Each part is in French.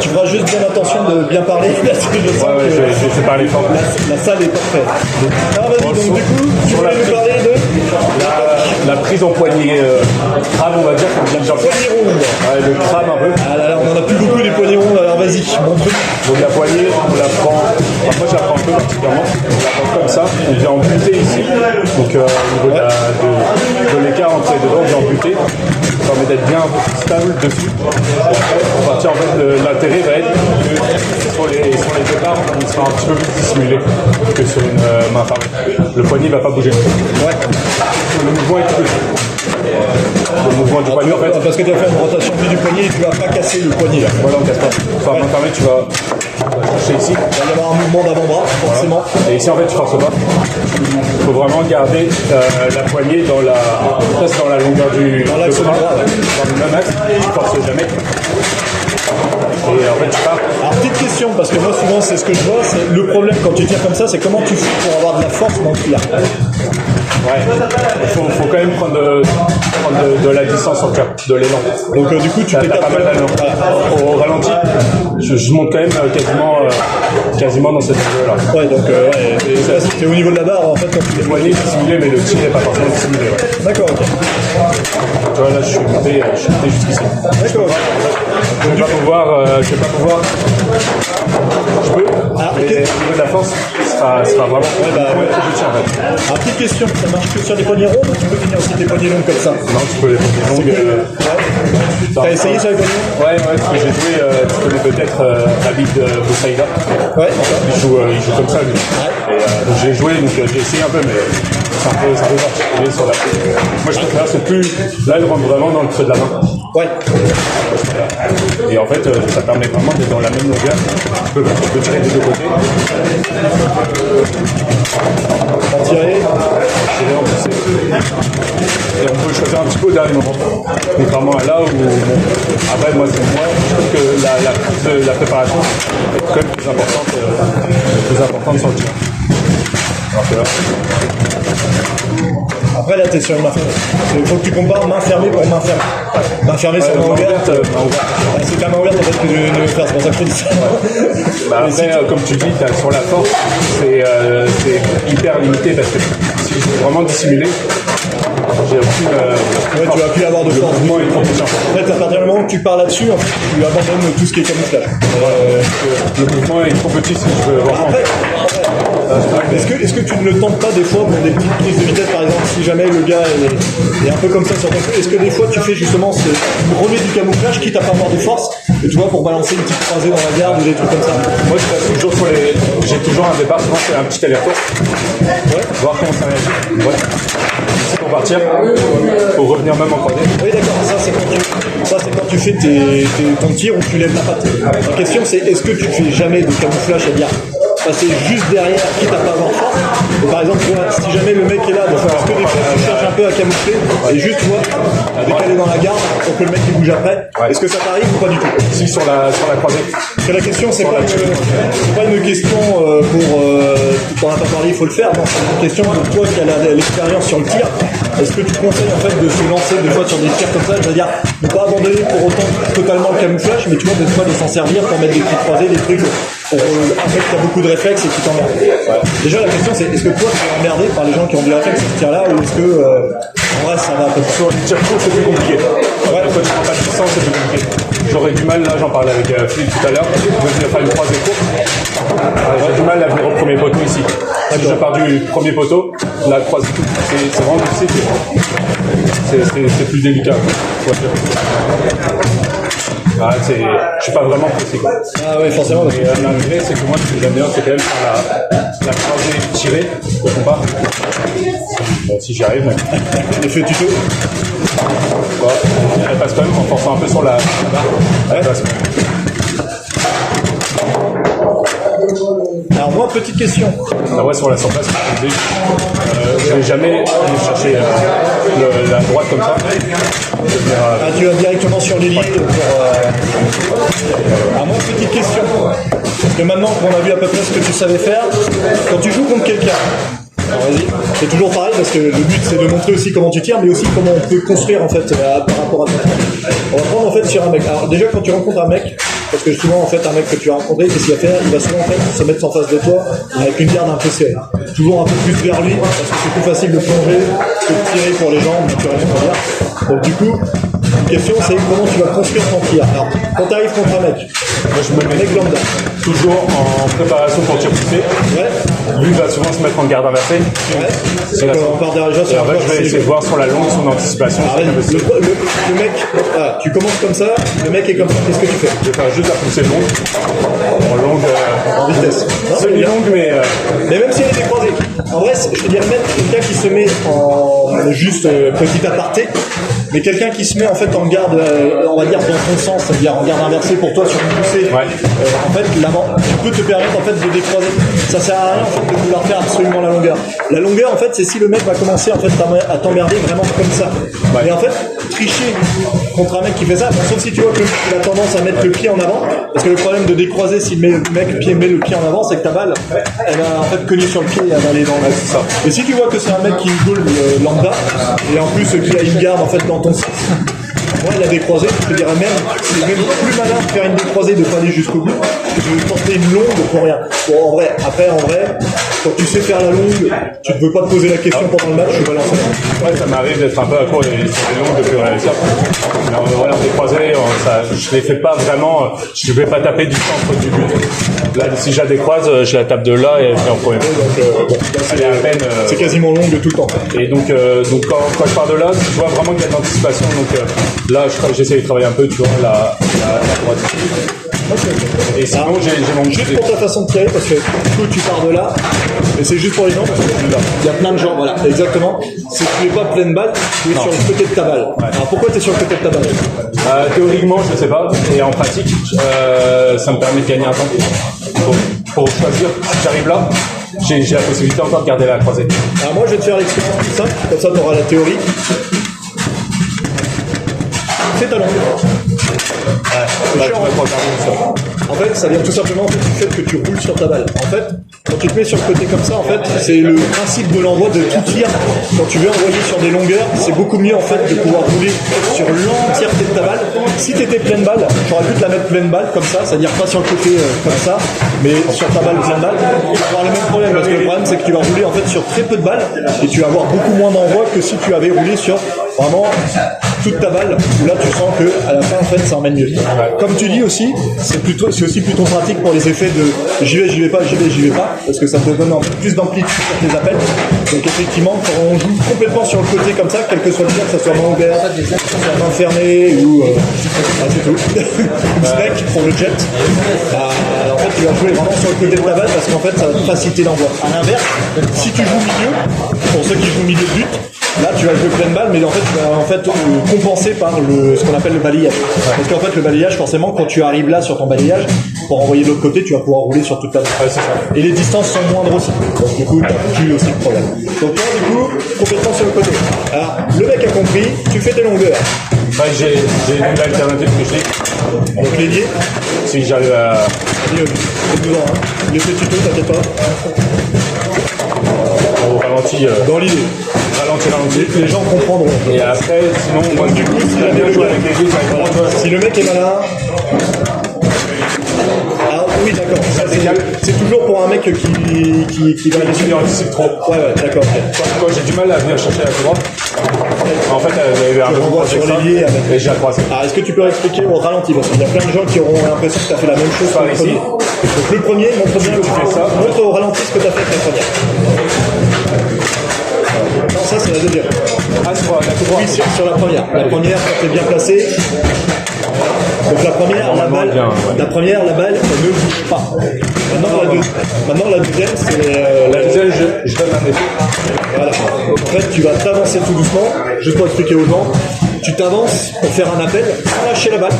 tu feras juste bien attention de bien parler parce que je sens que je vais parler fort. La salle est parfaite. Ah, vas-y, donc du coup, tu voulais nous parler de la prise en poignée crâne, on va dire, comme vient de dire. poignée ronde. Ouais, le crâne un peu. Ah là là, on en a plus beaucoup des poignées rondes, alors vas-y, montre. Donc la poignée, on la prend, enfin, moi je la prends un peu particulièrement, on la prend comme ça, on vient en butée ici, donc au niveau de l'écart entre les deux dents, on vient en butée, ça permet d'être bien stable dessus. À partir en fait, l'intérêt va être que sur les départs, on sera un petit peu plus dissimulé que sur une main fermée. Le poignet ne va pas bouger. Ouais. Le mouvement est plus. Le mouvement du poignet en fait. Parce que tu as fait une rotation du poignet et tu vas pas casser le poignet là. Voilà, on casse pas. Enfin, main fermée, tu vas chercher ici. Il va y avoir un mouvement d'avant-bras, forcément. Voilà. Et ici en fait tu forces pas. Il faut vraiment garder la poignée dans la longueur du l'axe bras, droit, ouais. dans le même axe, tu forces jamais. Et en fait tu pars. Alors petite question, parce que moi souvent c'est ce que je vois, c'est le problème quand tu tires comme ça, c'est comment tu fais pour avoir de la force dans le tir. Ouais, il faut quand même prendre de la distance en cap, de l'élan. Donc du coup tu T'as t'étapes pas mal d'élan. Au ralenti, je monte quand même quasiment dans cette vidéo-là. Ouais, donc c'est au niveau de la barre en fait quand tu Le poignet est dissimulé, mais le tir n'est pas forcément dissimulé. Ouais. D'accord, ok. Tu vois, là, je suis monté jusqu'ici. D'accord. Je vais pas pouvoir. Je peux. Ah, mais ok. au niveau de la force, ce sera vraiment. Ouais. Trop de tir en fait. Alors petite question, ça marche que sur des poignées rondes ou tu peux finir aussi des poignées longues comme ça? Non, tu peux les poignées longues. T'as essayé sur les poignées longues? Ouais, parce que j'ai joué, tu connais peut-être Habib Boussaïda. Ouais, Il joue comme ça lui. Et donc j'ai joué, donc j'ai essayé un peu, mais c'est un peu particulier sur la. Moi je préfère, c'est plus. Là, il rentre vraiment dans le creux de la main. ouais. Et en fait, ça permet vraiment d'être dans la même longueur. Tu peux tirer des deux côtés. En tirer. Tirer, en pousser. Et on peut choisir un petit peu au dernier moment. Contrairement à là où, après, moi, je trouve que la prise de la préparation est quand même plus importante sur le tir. Alors que là, Après là t'es sur une main fermée. Il faut que tu compares main fermée pour main fermée. Main fermée sur main ouverte. C'est ta main ouverte en fait que je viens de faire, c'est pour ça que je te dis ça. bah après, comme tu dis, sur la force, c'est hyper limité parce que si je veux vraiment dissimuler, j'ai aucune. Ouais, tu vas plus avoir de force. Le mouvement est trop puissant. En fait, à partir du moment où tu pars là-dessus, en fait, tu abandonnes tout ce qui est camouflage. Le mouvement est trop petit si je veux vraiment. Est-ce que tu ne le tentes pas des fois pour des petites prises de vitesse, par exemple, si jamais le gars est un peu comme ça sur ton jeu, est-ce que des fois tu fais justement ce relais du camouflage, quitte à pas avoir de force, et tu vois, pour balancer une petite croisée dans la garde ou des trucs comme ça? Moi, je passe toujours sur les. J'ai toujours un départ, souvent c'est un petit aller-retour. Ouais. Voir comment ça réagit. Ouais. Ici pour partir, pour revenir même en croisée. Oui, d'accord, ça c'est quand tu fais ton tir où tu lèves la patte. La question c'est est-ce que tu fais jamais de camouflage, c'est-à-dire passer juste derrière, quitte à pas avoir force. Et par exemple, tu vois, si jamais le mec est là, donc est-ce que des fois tu cherches un peu à camoufler et juste, tu vois, à décaler dans la garde pour que le mec il bouge après? Ouais. Est-ce que ça t'arrive ou pas du tout? Ici sur la croisée. Parce que la question, c'est pas une question t'en as pas parlé, il faut le faire. Non, c'est une question pour toi qui a l'expérience sur le tir. Est-ce que tu conseilles en fait de se lancer des fois sur des tirs comme ça, c'est-à-dire ne pas abandonner pour autant totalement le camouflage, mais tu vois, des fois de s'en servir pour mettre des petites croisées, des trucs pour après que tu as beaucoup de réflexes et que tu t'emmerdes. Ouais. Déjà, la question c'est est-ce que toi tu es emmerdé par les gens qui ont du réflexe sur ce tir-là ou est-ce que en vrai ça va un peu plus? Sur les tirs courts, c'est plus compliqué. Ouais, quand tu prends pas de puissance, c'est plus compliqué. J'aurais du mal, là j'en parlais avec Philippe tout à l'heure, de venir faire une croisée courte. J'ai du mal à venir au premier poteau ici. Si je pars du premier poteau, la croisée, c'est vraiment difficile. C'est plus délicat. Ah, je suis pas vraiment précis. Ah oui, forcément. Et l'intérêt, c'est que moi, ce que j'aime bien, c'est quand même faire la croisée tirée au combat. Bon, si j'y arrive, mais. L'effet tuto. Bon, elle passe quand même en forçant un peu sur la barre. Elle passe. Alors moi, petite question. Ah ouais, sur la surface, je vais jamais aller chercher la droite comme ça. Tu vas directement sur les lignes pour... Alors moi, petite question. Parce que maintenant qu'on a vu à peu près ce que tu savais faire, quand tu joues contre quelqu'un, Alors vas-y, c'est toujours pareil parce que le but c'est de montrer aussi comment tu tires, mais aussi comment on peut construire en fait par rapport à toi. On va prendre en fait sur un mec. Alors déjà quand tu rencontres un mec, parce que souvent en fait un mec que tu as rencontré, qu'est-ce qu'il va faire? Il va souvent en fait se mettre en face de toi avec une garde un peu serrée. Toujours un peu plus vers lui parce que c'est plus facile de plonger que de tirer pour les gens, naturellement on va dire. Donc du coup, la question c'est comment tu vas construire ton tir. Alors quand tu arrives contre un mec, Moi, je me mets mec lambda. toujours en préparation pour tir poussé. Ouais, Lui, il va souvent se mettre en garde inversée. ouais. C'est la Donc, on part déjà Et sur en fait, un je vais essayer de voir sur la longue son anticipation. Ah, le mec, voilà, tu commences comme ça, le mec est comme ça, qu'est-ce que tu fais? Je vais faire juste la poussée longue. En longue. En vitesse. Non, c'est bien. Semi-longue, mais. Mais même si elle est décroisée. En vrai, je te dirais même quelqu'un qui se met en juste petit aparté, mais quelqu'un qui se met en fait en garde, on va dire dans ton sens, c'est-à-dire en garde inversée pour toi sur une poussée. Ouais. En fait, l'avant, tu peux te permettre en fait de décroiser. Ça sert à rien en fait de vouloir faire absolument la longueur. La longueur en fait, c'est si le mec va commencer en fait à t'emmerder vraiment comme ça. Ouais. Et en fait, tricher contre un mec qui fait ça, sauf si tu vois qu'il a tendance à mettre le pied en avant, parce que le problème de décroiser si le mec met le pied en avant, c'est que ta balle, elle va en fait cogner sur le pied et elle va aller dans le. C'est ça. Et si tu vois que c'est un mec qui goal lambda, et en plus qui a une garde en fait dans ton sens, moi il a décroisé, je te dirais même, c'est même plus malin de faire une décroisée, de pas aller jusqu'au bout, que de porter une longue pour rien. Bon en vrai, après en vrai, quand tu sais faire la longue, tu ne veux pas te poser la question pendant le match, je vais lancer. Ouais, ça m'arrive d'être un peu à court et sur les longues depuis réussir. Alors voilà, on est croisés, je les fais pas vraiment, je vais pas taper du centre du but. Là, si je la décroise, je la tape de là et elle fait en premier. Donc, Elle est à peine. c'est quasiment longue tout le temps. Et donc quand je pars de là, je vois vraiment qu'il y a de l'anticipation. Donc là, j'essaie de travailler un peu, tu vois, la droite. Et sinon, j'ai mon Juste pour ta façon de tirer, parce que du coup tu pars de là, et c'est juste pour les gens, parce qu'il y a plein de gens, voilà, exactement. C'est que tu n'es pas pleine balle, tu es sur le côté de ta balle. Alors pourquoi tu es sur le côté de ta balle? Théoriquement, je sais pas, et en pratique, ça me permet de gagner un temps. Pour choisir, si j'arrive là, j'ai la possibilité encore de garder la croisée. Alors moi je vais te faire l'expérience plus simple, comme ça tu auras la théorie. Fais ta longue. Là, je vais regarder ça. En fait, ça vient tout simplement du fait que tu roules sur ta balle. En fait, quand tu te mets sur le côté comme ça, en fait, c'est le principe de l'envoi de tout tir. Quand tu veux envoyer sur des longueurs, c'est beaucoup mieux en fait de pouvoir rouler sur l'entièreté de ta balle. Si tu étais pleine balle, j'aurais pu te la mettre pleine balle comme ça, c'est-à-dire pas sur le côté comme ça, mais sur ta balle pleine balle. Tu vas avoir le même problème parce que le problème c'est que tu vas rouler en fait sur très peu de balles et tu vas avoir beaucoup moins d'envoi que si tu avais roulé sur vraiment toute ta balle, où là tu sens que à la fin en fait ça emmène mieux. Comme tu dis aussi, c'est aussi plutôt pratique pour les effets de j'y vais pas, parce que ça te donne plus d'amplitude sur tes appels. Donc effectivement, quand on joue complètement sur le côté comme ça, quel que soit le tir, que ça soit main ouverte, que ça soit main fermée ou c'est tout. Spec pour le jet. En fait tu vas jouer vraiment sur le côté de ta balle parce qu'en fait ça va te faciliter l'envoi. À l'inverse, si tu joues milieu, pour ceux qui jouent milieu de but, là tu vas jouer pleine balle, mais en fait tu vas compenser par ce qu'on appelle le balayage. Parce qu'en fait le balayage, forcément, quand tu arrives là sur ton balayage, pour envoyer de l'autre côté, tu vas pouvoir rouler sur toute ta balle. Ouais, c'est ça. Et les distances sont moindres aussi. Donc du coup, tu n'as plus aussi le problème. Donc toi, du coup, complètement sur le côté. Alors, le mec a compris, tu fais tes longueurs. Ouais, j'ai une alternative que je dis. Donc l'ailier, Si j'arrive à. c'est devant, hein. Laissez le tuto, t'inquiète pas. Au ralenti. Dans l'idée. Ralenti. Les gens comprendront. Et après, sinon, moi, Du coup, si j'aime bien jouer avec les yeux, ça va être vraiment, Si le mec est malin. Ah oui, d'accord. Ça, c'est toujours pour un mec qui va aller il anticipe trop. Ouais, d'accord. Ok. Quand j'ai du mal à venir chercher la droite, en fait, elle avait un peu renvoie sur l'ailier avec- et j'ai la croisée. Alors, est-ce que tu peux expliquer au ralenti? Parce qu'il y a plein de gens qui auront l'impression que tu as fait la même chose que le ici. premier. Donc, le premier, montre bien Tu fais ça. montre au ralenti ce que tu as fait avec la première. Non, ça, c'est la deuxième. Ah, sur la tout droite. Oui, sur la première. La première, quand tu es bien placé. Donc, la première, la balle, bien, ouais. la première, la balle, elle ne bouge pas. Maintenant, la deuxième, c'est La deuxième, je donne un effet. Voilà. En fait, tu vas t'avancer tout doucement, juste pour expliquer aux gens. Tu t'avances pour faire un appel sans lâcher la balle.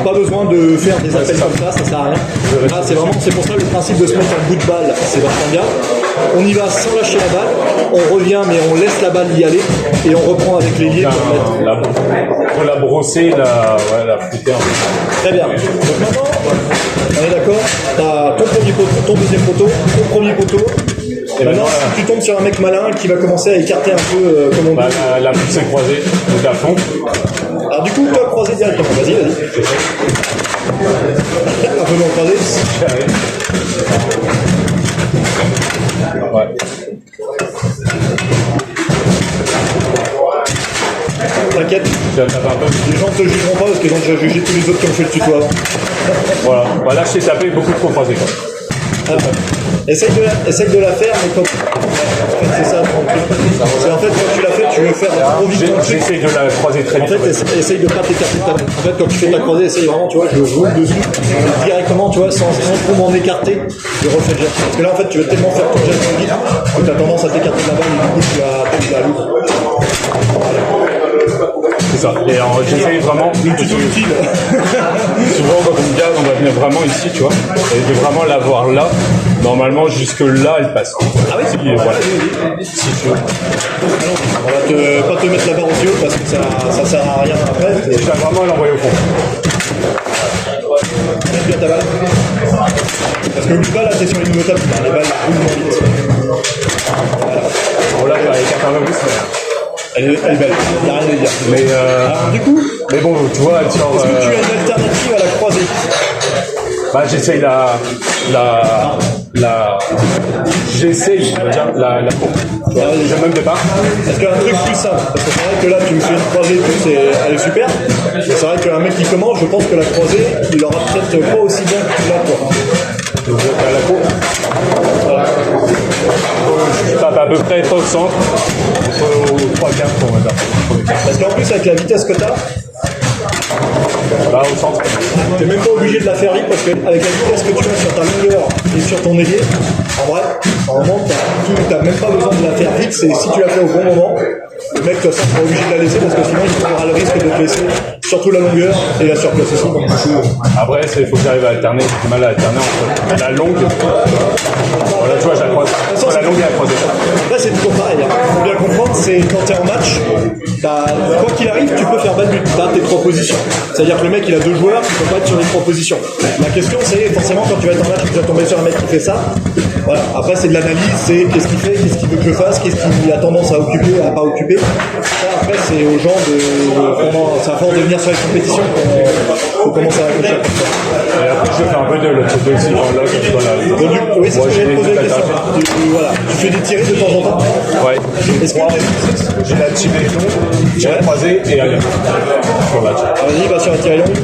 Pas besoin de faire des appels comme ça sert à rien. Là, c'est pour ça le principe de se mettre en bout de balle, c'est vachement bien. On y va sans lâcher la balle, on revient mais on laisse la balle y aller et on reprend avec l'ailier pour mettre. Pour la brosser, la fouetter un peu. Très bien. Donc maintenant, on est d'accord, tu as ton premier poteau, ton deuxième poteau, ton premier poteau, Et Maintenant, si tu tombes sur un mec malin qui va commencer à écarter un peu, comme on dit. la poussée croisée, donc à fond. Alors du coup, toi, croisé directement. Vas-y. Un peu moins croisé. Ouais. T'inquiète, Tu vas me taper un peu. les gens ne te jugeront pas parce qu'ils ont déjà jugé tous les autres qui ont fait le tuto avant. Voilà. Bah, là, je t'ai tapé beaucoup trop croisé. Quoi. Essaye de la faire, mais quand. En fait, c'est ça ton truc. C'est en fait, quand tu la fais, tu veux faire trop vite ton truc. J'essaye de la croiser très En vite. fait, essaye de pas t'écarter de ta main. En fait, quand tu fais ta croisée, essaye vraiment, tu vois, je roule dessus, et directement, tu vois, sans trop m'en écarter, je refais le jet. Parce que là, en fait, tu vas tellement faire ton jet trop vite que tu as tendance à t'écarter de la balle et du coup, tu la loupes. C'est ça. Et alors, j'essaye vraiment. Le tuto utile. Souvent, quand on me gaz, on va venir vraiment ici, tu vois, et de vraiment la voir là. Normalement, jusque là, elle passe. Ah oui, Si, voilà. Si tu veux. On va pas te mettre la barre au ciel parce que ça sert à rien après. Je vais vraiment l'envoyer au fond. Mets bien ta balle. Parce que n'oublie pas, là, t'es sur les nouveaux tables, les balles roulent moins vite. Voilà. Bon, là, avec un peu plus, Elle est belle, il n'y a rien à dire. mais Alors, du coup, bon, tu vois, elle sort. est-ce que tu as une alternative à la croisée? Bah, j'essaye j'essaye, on va dire, la courbe. J'ai le même départ. Est-ce qu'il y a un truc plus simple? Parce que c'est vrai que là, tu me fais une croisée, elle est super. C'est vrai qu'un mec qui commence, je pense que la croisée, il aura peut-être pas aussi bien que là, toi. Donc, je vais faire la courbe. Voilà. Je tape à peu près pas au centre, au 3 quarts, on va dire. Parce qu'en plus, avec la vitesse que tu as, Là, au centre. t'es même pas obligé de la faire vite parce qu'avec la vitesse que tu as sur ta longueur et sur ton ailier, en vrai, normalement, t'as même pas besoin de la faire vite. C'est si tu la fais au bon moment, le mec, de toute façon, sera obligé de la laisser parce que sinon, il prendra le risque de te laisser surtout la longueur et la surplace aussi. Donc, Après, il faut que j'arrive à alterner. J'ai du mal à alterner entre la longue. Voilà, tu vois, je la croise. Entre la longue et la croisée. là, c'est toujours pareil. Il faut bien comprendre, c'est quand t'es en match, quoi qu'il arrive, tu peux faire battre but. T'as tes 3 positions. C'est-à-dire que le mec, il a 2 joueurs, tu peux pas être sur les 3 positions. La question, c'est forcément quand tu vas être en match, tu vas tomber sur un mec qui fait ça. Voilà. Après, c'est de l'analyse, c'est qu'est-ce qu'il fait, qu'est-ce qu'il veut que je fasse, qu'est-ce qu'il a tendance à occuper, à pas occuper. Ça, après, c'est aux gens c'est à force de venir sur les compétitions qu'on faut commencer à réfléchir. Et après, je fais un peu de l'autre côté aussi, genre là, comme tu vois là. Donc, oui, c'est ce que j'allais te poser la question. Voilà. Tu fais des tirés de temps en temps. Ouais, Est-ce que j'ai la tirée longue, j'ai la croisée et aller. Sur la tirée. vas-y, va sur la tirée longue.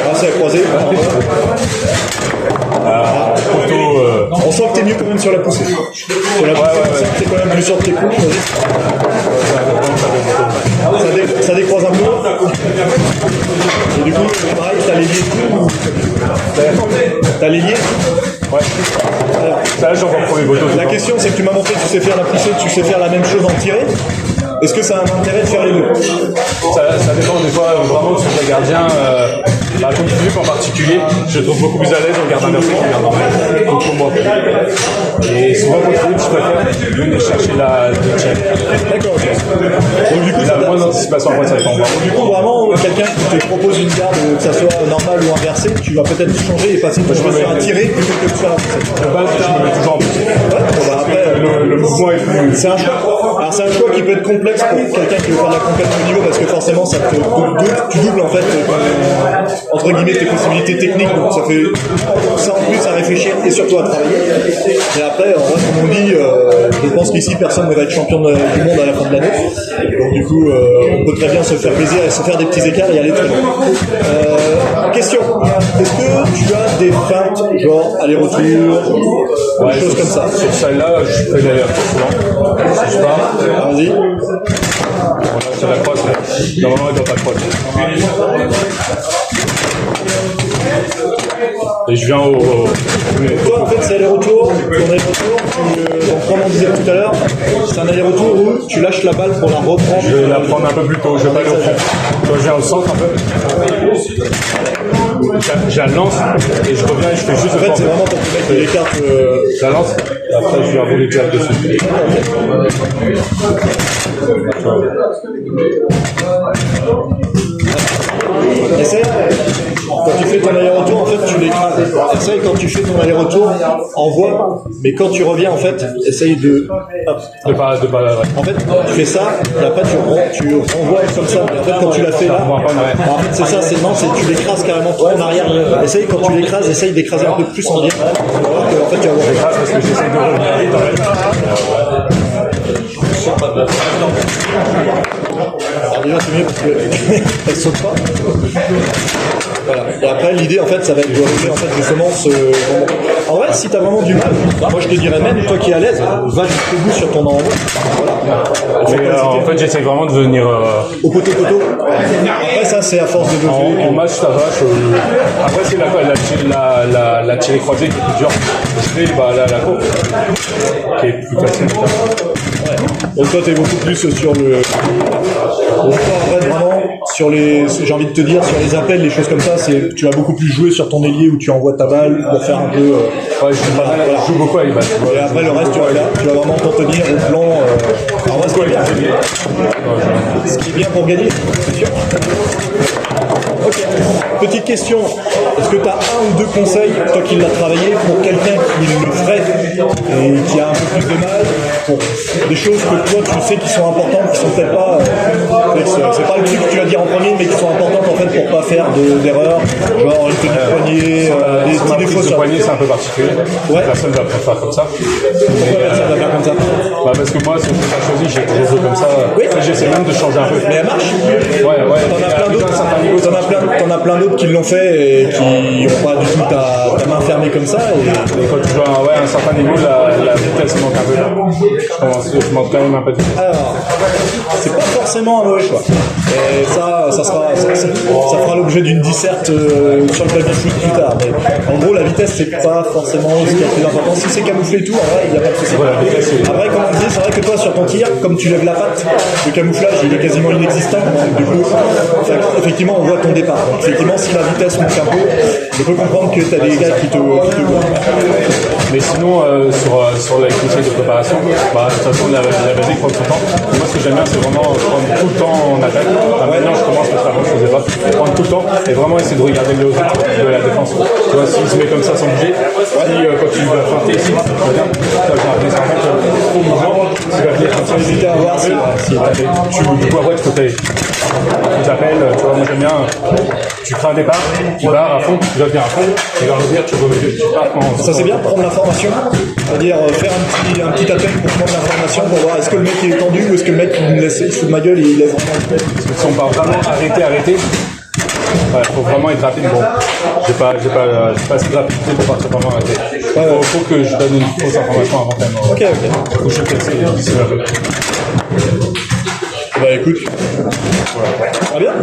On va croiser. Plutôt. On sent que t'es mieux quand même sur la poussée. Sur la poussée, on sent que t'es quand même plus sûr de tes coups. Ça décroise un peu. Et du coup, pareil, t'as les liés. T'as les liés. Ouais. Alors, Ça, là, j'ai encore premier photo. la question, c'est que tu m'as montré, tu sais faire la poussée, tu sais faire la même chose en tirée. Est-ce que ça a un intérêt de faire les deux? Ça dépend des fois vraiment sur les gardiens. Comme Philippe en particulier, je le trouve beaucoup plus à l'aise en garde inversé qu'en garde normal. Donc pour moi. Et souvent pour Philippe, je préfère venir chercher la tir. D'accord, ok. Donc du coup, La moins d'anticipation après ça dépend. du coup, vraiment, quelqu'un qui te propose une garde, que ça soit normale ou inversée, tu vas peut-être changer et passer ton choix sur un tiré plutôt que de faire un poussée. De base, je me mets toujours en poussée. Ouais, bon, bah, après, Le mouvement est plus. c'est un choix. Alors c'est un choix qui peut être complexe pour quelqu'un qui veut faire de la compète au niveau parce que forcément ça te tu doubles en fait entre guillemets tes possibilités techniques, donc ça fait ça en plus à réfléchir et surtout à travailler. Et après, en vrai, comme on dit, je pense qu'ici personne ne va être champion du monde à la fin de l'année. Donc du coup, on peut très bien se faire plaisir et se faire des petits écarts et aller très loin. Question, est-ce que tu as des feintes genre aller-retour, des choses comme ça? Sur celle-là, je fais l'aller-retour souvent. Si je pars, Vas-y. voilà, c'est la crosse. Normalement, elle ne doit pas croître. Et je viens au. Toi, en fait, c'est aller-retour, ton aller-retour, donc comme on disait tout à l'heure, c'est un aller-retour où tu lâches la balle pour la reprendre. Je vais la prendre un peu plus tôt, je vais pas aller au fond. Quand je viens au centre un peu, je la lance et je reviens et je fais juste En fait, c'est vraiment pour que le mec il écarte. Je la lance et après je viens rouler direct dessus. Essaye. Quand tu fais ton aller-retour, en fait, tu l'écrases. Essaye quand tu fais ton aller-retour, envoie, mais quand tu reviens, en fait, essaye de... Hop. En fait, tu fais ça, et après tu renvoies comme ça. Et en fait, quand tu l'as fait là, en fait, c'est ça, tu l'écrases carrément tout en arrière. Essaye quand tu l'écrases, essaye d'écraser un peu plus en diagonale. En fait, tu vas voir. J'écrase parce que j'essaie de revenir vite, en fait. Alors déjà c'est mieux parce qu'elle saute pas. Voilà. Et après l'idée en fait ça va être de régler en fait justement ce moment. En vrai si t'as vraiment du mal, moi je te dirais même toi qui es à l'aise, va jusqu'au bout sur ton envoi. Voilà. Mais en fait j'essaie vraiment de venir au poteau. Après ça c'est à force de buffer. En match ça va. Après c'est la tirée croisée qui est plus dure. Je fais la courbe qui est plus facile. Ouais. Donc toi t'es beaucoup plus sur le... En fait vraiment sur les... J'ai envie de te dire sur les appels, les choses comme ça, tu vas beaucoup plus jouer sur ton ailier où tu envoies ta balle pour faire un peu... Ouais, je joue beaucoup à les balles. Et après le reste tu vas vraiment t'en tenir au plan... Alors moi ce qui est bien pour gagner, c'est sûr. Ok, petite question. Est-ce que tu as un ou deux conseils, toi qui l'as travaillé, pour quelqu'un qui le ferait et qui a un peu plus de mal, pour des choses que toi tu sais qui sont importantes, qui sont peut-être pas... c'est pas le truc que tu vas dire en premier, mais qui sont importantes en fait pour pas faire d'erreurs, genre une tenue de poignet, des petits défauts sur... poignet, c'est un peu particulier. Ouais. Personne ne va faire comme ça. Pourquoi personne va faire comme ça? Parce que moi, si je l'ai choisi, j'ai toujours joué comme ça. Oui. J'essaie même de changer un peu. Mais elle marche. Ouais. T'en as plein d'autres qui l'ont fait et qui n'ont pas du tout ta main fermée comme ça. Et quand tu joues à un certain niveau, la vitesse manque un peu. Je manque quand même un peu de vitesse. Alors, c'est pas forcément un mauvais choix. Et ça fera l'objet d'une disserte sur le clavier foot plus tard. Mais en gros, la vitesse, c'est pas forcément ce qui est le plus important. Si c'est camouflé et tout, en vrai, il n'y a pas de souci. Après, comme on disait, c'est vrai que toi, sur ton tir, comme tu lèves la patte, le camouflage, il est quasiment inexistant. Donc, du coup, effectivement, on voit ton départ. Donc, effectivement, si la vitesse manque un peu, je peux comprendre que tu as des gars qui te voient. Mais sinon, sur les conseils de préparation, de toute façon, la basique prend son temps. Moi, ce que j'aime bien, c'est vraiment prendre tout le temps en attaque. Maintenant, je commence parce qu'avant, je faisais pas. Prendre tout le temps et vraiment essayer de regarder le rythme de la défense. Tu vois, s'il se met comme ça sans bouger, si quand tu vas feinter ici, tu vas bien. Tu vas bien, trop mouvement, tu vas venir comme ça, hésiter à voir si du coup, après, tu t'appelles, tu vois, moi j'aime bien, tu crées un départ, tu barres à fond, tu vas venir à fond, tu vas revenir, tu pars. Ça c'est bien, prendre l'information, c'est-à-dire faire un petit appel pour prendre l'information, pour voir est-ce que le mec il est tendu ou est-ce que le mec il se fout de ma gueule et il lève vraiment le tête. Parce que si on parle vraiment arrêter, il faut vraiment être rapide. Bon, j'ai pas assez de rapidité pour partir vraiment arrêter. Faut que je donne une fausse information avant quand même. Ok. Faut que je casse d'ici là. Bah écoute, ça va bien.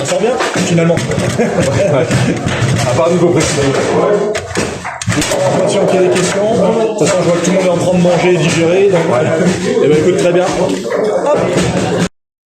On sort bien, finalement. À part niveau précision. Attention qu'il y a des questions. De toute façon, je vois que tout le monde est en train de manger et digérer. Donc... Et bah écoute, très bien. Hop.